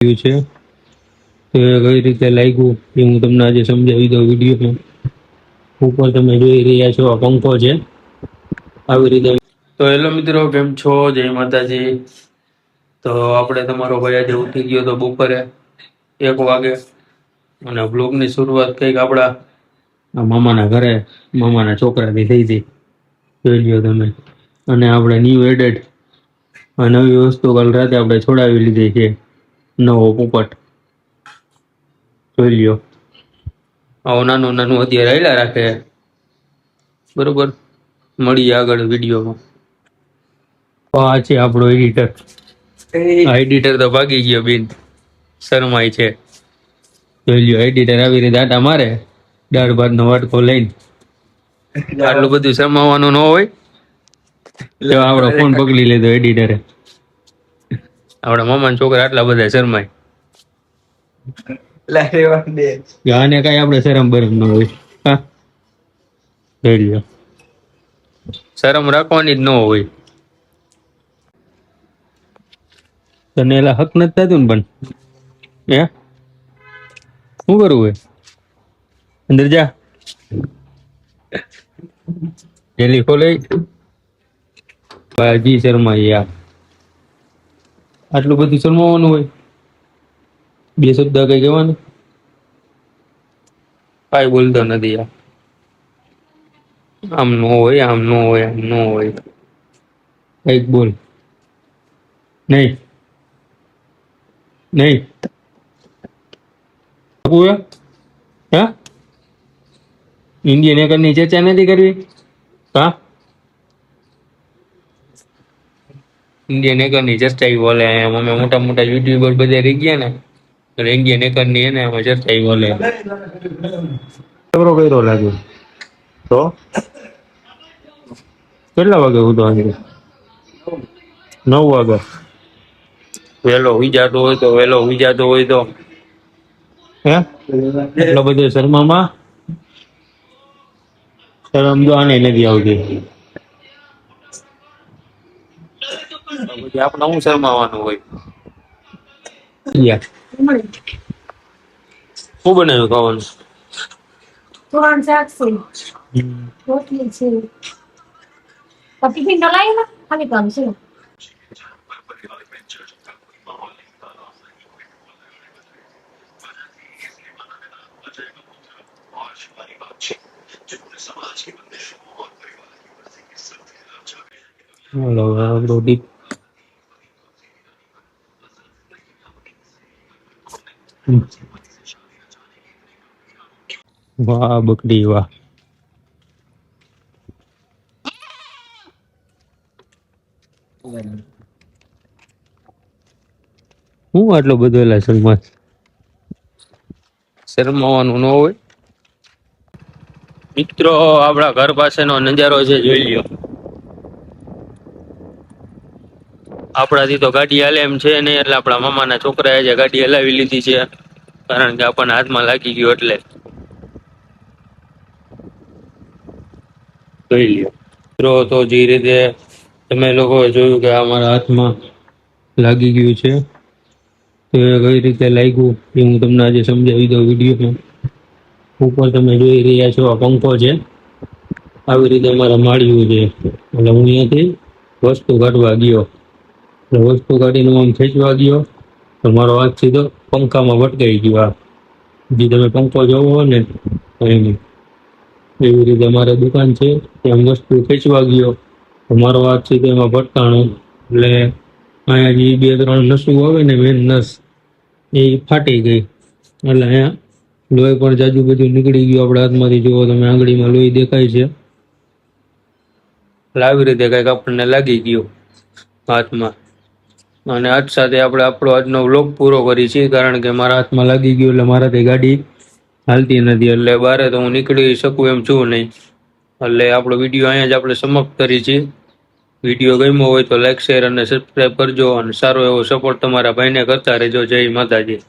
છે તો કઈ રીતે લાગ્યું એ હું તમને આજે સમજાવી દઉં વિડીયોમાં. ઉપર તમે જોઈ રહ્યા છો આ પંખો છે આવી રીતે. તો હેલો મિત્રો, કેમ છો? જય માતાજી. તો આપણે તમારો ભાઈ આજે ઉઠી ગયો તો બપોરે 1 વાગે અને બ્લોગની શરૂઆત કંઈક આપણા મામાના ઘરે મામાના છોકરાથી થઈ હતી, જોઈ લ્યો તમે. અને આપણે ન્યૂ એડેડ નવી વસ્તુ કાલ રાતે આપણે છોડાવી લીધી છે, નવો પોપટ, જોઈ લ્યો. આવો નાનું નાનું અત્યારે હાલ્યા રાખે, બરોબર. મળીએ આગળ વિડીયોમાં. આ છે આપણો એડિટર. આ એડિટર તો ભાગી ગયો, બેન શરમાય છે, જોઈ લ્યો. એડિટર આવી રીતે આટા મારે દાળ ભાત નો વાટકો લઈને. આટલું બધું શરમાવાનું ન હોય. આપણો ફોન પકડી લીધો એડિટરે. આપણા મામાના છોકરા આટલા બધા શરમાય. આને કઈ આપણે શરમ બરમ ન હોય. હા, જોઈ લ્યો. શરમ રાખવાની જ ન હોય. તને એલા હક નથી થતું ને? પણ શું કરવું હોય? અંદર જા, જેલી ખોલે. બાજી શર્મા યાર, આટલું બધું શરમાવાનું હોય? 2 શબ્દ કઈ કહેવાનું? કાંઈ બોલતો નથી યાર. આમ ન હોય, આમ ન હોય, આમ ન હોય. કઈક બોલ. નહીં નહીં હા, ઇન્ડિયન એકરની ચર્ચા નથી કરવી? હા, ઇન્ડિયન એકરની ચર્ચા બોલે. અમે મોટા મોટા યુટ્યુબર બધા રહી ગયા ને, ઇન્ડિયન એકરની એને અમે ચર્ચા બોલે. છોકરો કર્યો લાગ્યો તો કેટલા વાગે ઉઠો? 9 વાગે. વહેલો હુઈ જતો હોય તો હે એટલો બધો શર્મામાં શરમ તો આને નથી આવતી. પછી આપણે શું શરમાવાનું હોય? શું બનાવ્યું ખાવાનું? Tuhan saksi. Rotli sih. Tapi pindah lain lah. Kami kami sih. Halo, Brody. વાહ બકરી વાહ. હું આટલો બધો એલા શરમાવાનું ન હોય. મિત્રો, આપણા ઘર પાસેનો નજારો છે, જોઈ લ્યો. આપણાથી તો ગાડી હાલે એમ છે નહીં, એટલે આપણા મામાના છોકરાએ જે ગાડી હલાવી લીધી છે, કારણ કે આપણને હાથમાં લાગી ગયો એટલે. જોઈ લ્યો મિત્રો. તો જે રીતે તમે લોકોએ જોયું કે અમારા હાથમાં લાગી ગયું છે, તો એ કઈ રીતે લાગ્યું એ હું તમને આજે સમજાવી દઉં વિડીયોમાં. ઉપર તમે જોઈ રહ્યા છો આ પંખો છે, આવી રીતે અમારા માળિયું છે. એટલે હું અહીંયાથી વસ્તુ કાઢવા ગયો, વસ્તુ કાઢીને આમ ખેંચવા ગયો તો મારો હાથ સીધો પંખામાં ભટકાઈ ગયો. આ જે તમે પંખો જોવો હોય ને એની એવી રીતે અમારે દુકાન છે, એમ વસ્તુ ખેંચવા ગયો તો મારો હાથ સીધો એમાં ભટકાણો. એટલે અહીંયા જે 2-3 નસું આવે ને, મેન નસ એ ફાટી ગઈ. એટલે અહીંયા લોહી પણ જાજુ બધું નીકળી ગયું આપણા હાથમાંથી. જુઓ તમે, આંગળીમાં લોહી દેખાય છે. એટલે આવી રીતે કંઈક આપણને લાગી ગયું હાથમાં. અને આજ સાથે આપણે આપણો આજનો વ્લોગ પૂરો કરી છીએ, કારણ કે મારા હાથમાં લાગી ગયું એટલે મારાથી ગાડી હાલતી નથી. એટલે બહાર તો હું નીકળી શકું એમ છું નહીં. એટલે આપણો વિડીયો અહીંયા જ આપણે સમાપ્ત કરી છીએ. વિડીયો ગમ્યો હોય તો લાઈક, શેર અને સબસ્ક્રાઈબ કરજો, અને સારો એવો સપોર્ટ તમારા ભાઈને કરતા રહેજો. જય માતાજી.